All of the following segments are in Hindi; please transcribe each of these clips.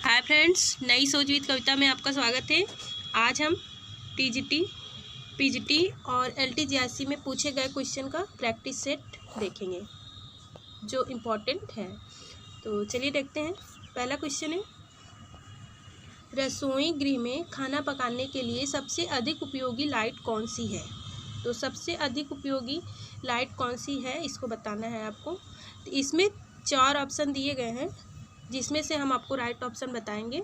हाय फ्रेंड्स, नई सोच विद कविता में आपका स्वागत है। आज हम टीजीटी, पीजीटी और एलटीजीआरसी में पूछे गए क्वेश्चन का प्रैक्टिस सेट देखेंगे जो इम्पोर्टेंट है। तो चलिए देखते हैं। पहला क्वेश्चन है, रसोई गृह में खाना पकाने के लिए सबसे अधिक उपयोगी लाइट कौन सी है। तो सबसे अधिक उपयोगी लाइट कौन सी है इसको बताना है आपको। तो इसमें 4 ऑप्शन दिए गए हैं जिसमें से हम आपको राइट ऑप्शन बताएंगे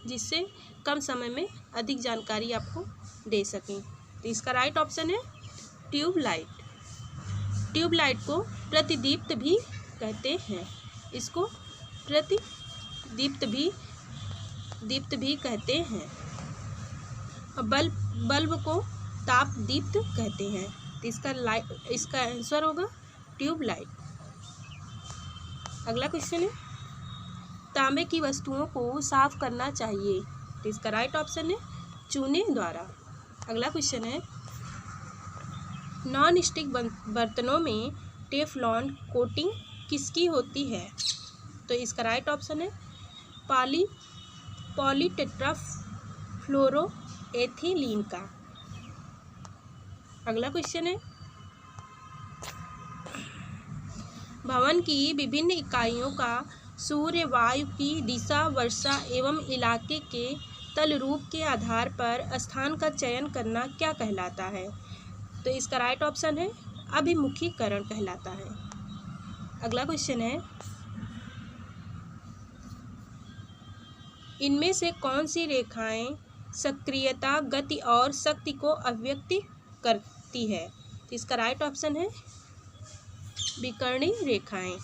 जिससे कम समय में अधिक जानकारी आपको दे सकें। तो इसका राइट ऑप्शन है ट्यूबलाइट। ट्यूबलाइट को प्रतिदीप्त भी कहते हैं। इसको प्रतिदीप्त भी कहते हैं। बल्ब को तापदीप्त कहते हैं। तो इसका आंसर होगा ट्यूबलाइट। अगला क्वेश्चन है, तांबे की वस्तुओं को साफ करना चाहिए। तो इसका राइट ऑप्शन है चूने द्वारा। अगला क्वेश्चन है, नॉन स्टिक बर्तनों में टेफलॉन कोटिंग किसकी होती है। तो इसका राइट ऑप्शन है पॉलीटेट्राफ्लोरोएथिलीन का। अगला क्वेश्चन है, भवन की विभिन्न इकाइयों का सूर्य वायु की दिशा, वर्षा एवं इलाके के तल रूप के आधार पर स्थान का चयन करना क्या कहलाता है। तो इसका राइट ऑप्शन है अभिमुखीकरण कहलाता है। अगला क्वेश्चन है, इनमें से कौन सी रेखाएं सक्रियता, गति और शक्ति को अभिव्यक्त करती है। तो इसका राइट ऑप्शन है विकर्णी रेखाएं।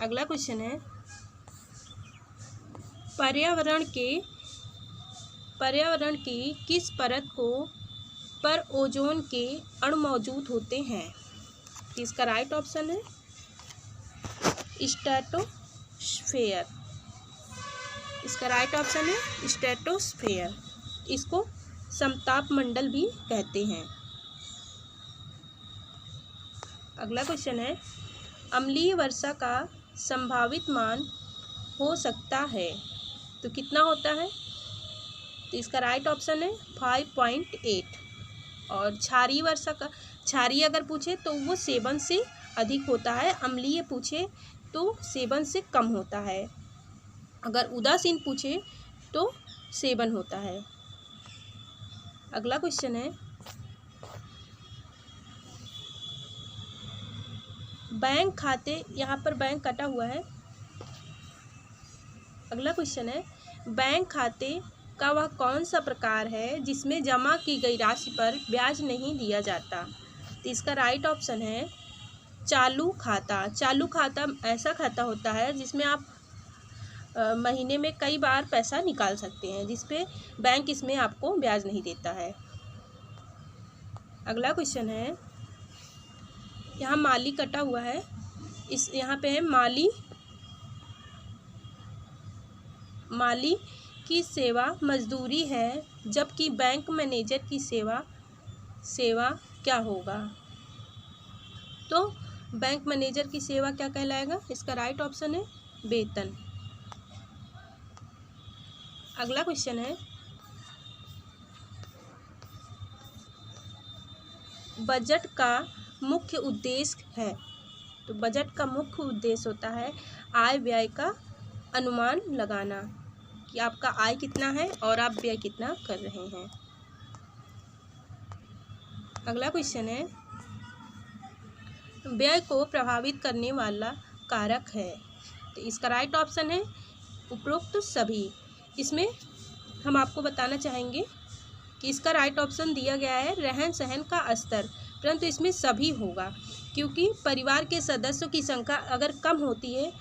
अगला क्वेश्चन है, पर्यावरण की किस परत पर ओजोन के अणु मौजूद होते हैं। इसका राइट ऑप्शन है स्ट्रेटोस्फेयर। इसका राइट ऑप्शन है स्ट्रेटोस्फेयर। इसको समताप मंडल भी कहते हैं। अगला क्वेश्चन है, अम्लीय वर्षा का संभावित मान हो सकता है तो कितना होता है। तो इसका राइट ऑप्शन है 5.8। और क्षारीय अगर पूछे तो वो 7 से अधिक होता है। अम्लीय पूछे तो 7 से कम होता है। अगर उदासीन पूछे तो 7 होता है। अगला क्वेश्चन है, बैंक खाते, यहाँ पर बैंक कटा हुआ है। अगला क्वेश्चन है, बैंक खाते का वह कौन सा प्रकार है जिसमें जमा की गई राशि पर ब्याज नहीं दिया जाता। तो इसका राइट ऑप्शन है चालू खाता। चालू खाता ऐसा खाता होता है जिसमें आप महीने में कई बार पैसा निकाल सकते हैं, जिसपे बैंक इसमें आपको ब्याज नहीं देता है। अगला क्वेश्चन है, यहाँ माली कटा हुआ है। यहाँ पे है माली की सेवा मजदूरी है, जबकि बैंक मैनेजर की सेवा क्या होगा। तो बैंक मैनेजर की सेवा क्या कहलाएगा। इसका राइट ऑप्शन है वेतन। अगला क्वेश्चन है, बजट का मुख्य उद्देश्य है। तो बजट का मुख्य उद्देश्य होता है आय व्यय का अनुमान लगाना कि आपका आय कितना है और आप व्यय कितना कर रहे हैं। अगला क्वेश्चन है, व्यय को प्रभावित करने वाला कारक है। तो इसका राइट ऑप्शन है उपरोक्त सभी। इसमें हम आपको बताना चाहेंगे कि इसका राइट ऑप्शन दिया गया है रहन सहन का स्तर, परंतु इसमें सभी होगा क्योंकि परिवार के सदस्यों की संख्या अगर कम होती है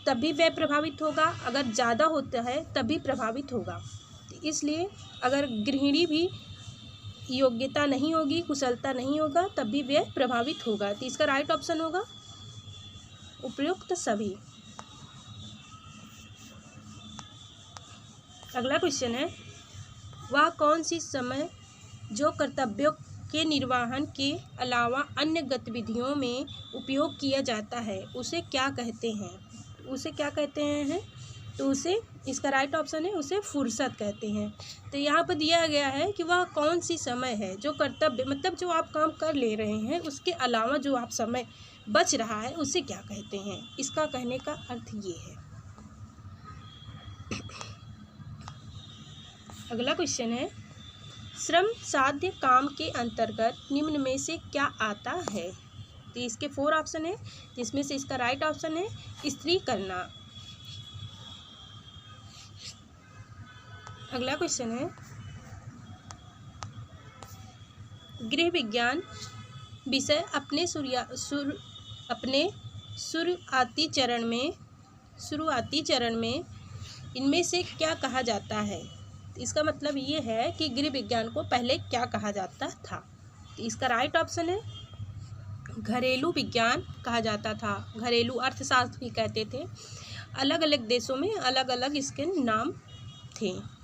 तब भी व्यय प्रभावित होगा, अगर ज़्यादा होता है तब भी प्रभावित होगा। तो इसलिए अगर गृहिणी भी योग्यता नहीं होगी, कुशलता नहीं होगा, तब भी व्यय प्रभावित होगा। तो इसका राइट ऑप्शन होगा उपयुक्त सभी। अगला क्वेश्चन है, वह कौन सी समय जो कर्तव्यों के निर्वहन के अलावा अन्य गतिविधियों में उपयोग किया जाता है उसे क्या कहते हैं? उसे क्या कहते हैं? तो उसे, इसका राइट ऑप्शन है उसे फुर्सत कहते हैं। तो यहाँ पर दिया गया है कि वह कौन सी समय है जो कर्तव्य, मतलब जो आप काम कर ले रहे हैं उसके अलावा जो आप समय बच रहा है उसे क्या कहते हैं? इसका कहने का अर्थ ये है। अगला क्वेश्चन है, श्रम साध्य काम के अंतर्गत निम्न में से क्या आता है? तो इसके 4 ऑप्शन है, जिसमें से इसका राइट ऑप्शन है इस्त्री करना। अगला क्वेश्चन है, गृह विज्ञान विषय अपने शुरुआती चरण में इनमें से क्या कहा जाता है? इसका मतलब ये है कि गृह विज्ञान को पहले क्या कहा जाता था? तो इसका राइट ऑप्शन है घरेलू विज्ञान कहा जाता था, घरेलू अर्थशास्त्र भी कहते थे। अलग अलग देशों में अलग अलग इसके नाम थे।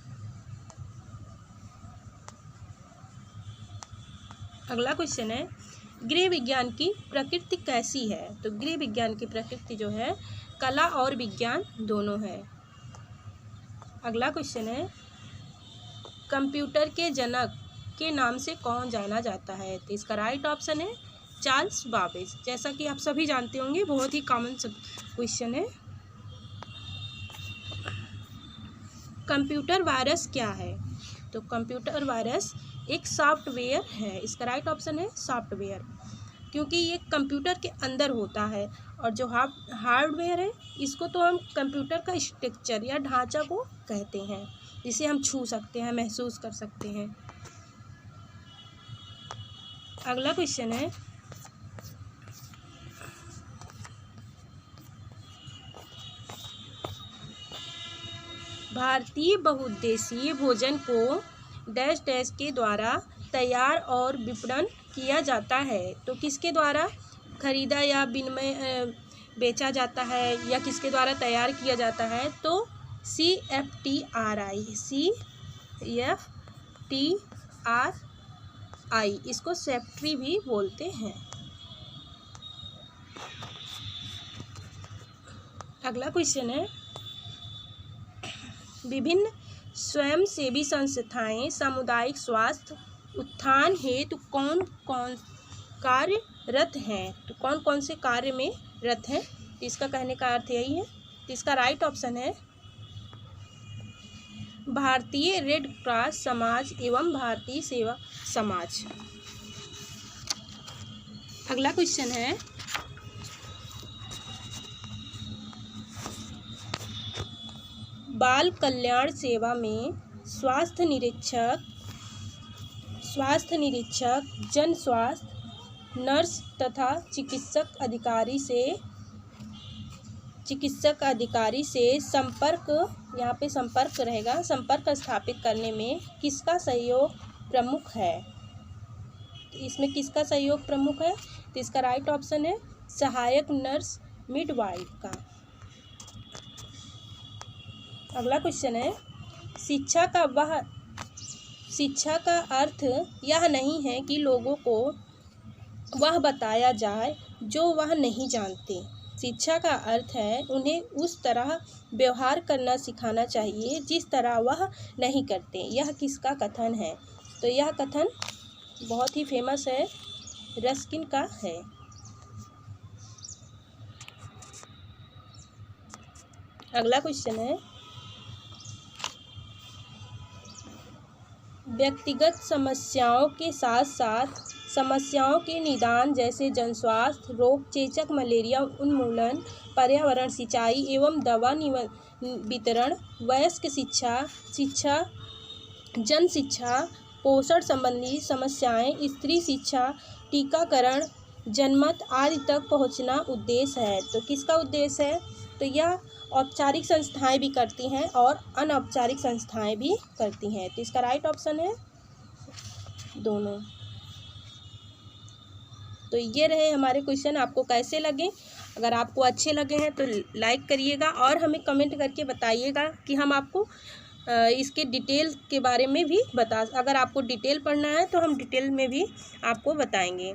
अगला क्वेश्चन है, गृह विज्ञान की प्रकृति कैसी है? तो गृह विज्ञान की प्रकृति जो है कला और विज्ञान दोनों है। अगला क्वेश्चन है, कंप्यूटर के जनक के नाम से कौन जाना जाता है? तो इसका राइट ऑप्शन है चार्ल्स बाबेज। जैसा कि आप सभी जानते होंगे, बहुत ही कॉमन क्वेश्चन है। कंप्यूटर वायरस क्या है? तो कंप्यूटर वायरस एक सॉफ्टवेयर है। इसका राइट ऑप्शन है सॉफ्टवेयर, क्योंकि ये कंप्यूटर के अंदर होता है और जो हार्डवेयर है इसको तो हम कंप्यूटर का स्ट्रक्चर या ढांचा को कहते हैं, जिसे हम छू सकते हैं, महसूस कर सकते हैं। अगला क्वेश्चन है, भारतीय बहुउद्देशीय भोजन को डैश डैश के द्वारा तैयार और विपणन किया जाता है? तो किसके द्वारा खरीदा या विनिमय बेचा जाता है या किसके द्वारा तैयार किया जाता है? तो CFTRI, इसको सेफ्ट्री भी बोलते हैं। अगला क्वेश्चन है, विभिन्न स्वयंसेवी संस्थाएं सामुदायिक स्वास्थ्य उत्थान हेतु कौन कौन कार्यरत हैं? तो कौन कौन से कार्य में रत हैं? इसका कहने का अर्थ यही है। इसका राइट ऑप्शन है भारतीय रेड क्रॉस समाज एवं भारतीय सेवा समाज। अगला क्वेश्चन है, बाल कल्याण सेवा में स्वास्थ्य निरीक्षक, जन स्वास्थ्य नर्स तथा चिकित्सक अधिकारी से संपर्क, यहाँ पे संपर्क रहेगा, संपर्क स्थापित करने में किसका सहयोग प्रमुख है? तो इसमें किसका सहयोग प्रमुख है? तो इसका राइट ऑप्शन है सहायक नर्स मिडवाइफ का। अगला क्वेश्चन है, शिक्षा का अर्थ यह नहीं है कि लोगों को वह बताया जाए जो वह नहीं जानते। शिक्षा का अर्थ है उन्हें उस तरह व्यवहार करना सिखाना चाहिए जिस तरह वह नहीं करते। यह किसका कथन है? तो यह कथन बहुत ही फेमस है, रस्किन का है। अगला क्वेश्चन है, व्यक्तिगत समस्याओं के साथ साथ समस्याओं के निदान जैसे जनस्वास्थ्य, रोग चेचक, मलेरिया उन्मूलन, पर्यावरण, सिंचाई एवं दवा वितरण, वयस्क शिक्षा, जन शिक्षा, पोषण संबंधी समस्याएं, स्त्री शिक्षा, टीकाकरण, जनमत आदि तक पहुंचना उद्देश्य है। तो किसका उद्देश्य है? तो यह औपचारिक संस्थाएं भी करती हैं और अनौपचारिक संस्थाएं भी करती हैं। तो इसका राइट ऑप्शन है दोनों। तो ये रहे हमारे क्वेश्चन। आपको कैसे लगे? अगर आपको अच्छे लगे हैं तो लाइक करिएगा और हमें कमेंट करके बताइएगा कि हम आपको इसके डिटेल के बारे में भी अगर आपको डिटेल पढ़ना है तो हम डिटेल में भी आपको बताएंगे।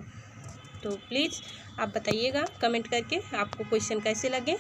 तो प्लीज़ आप बताइएगा कमेंट करके आपको क्वेश्चन कैसे लगे।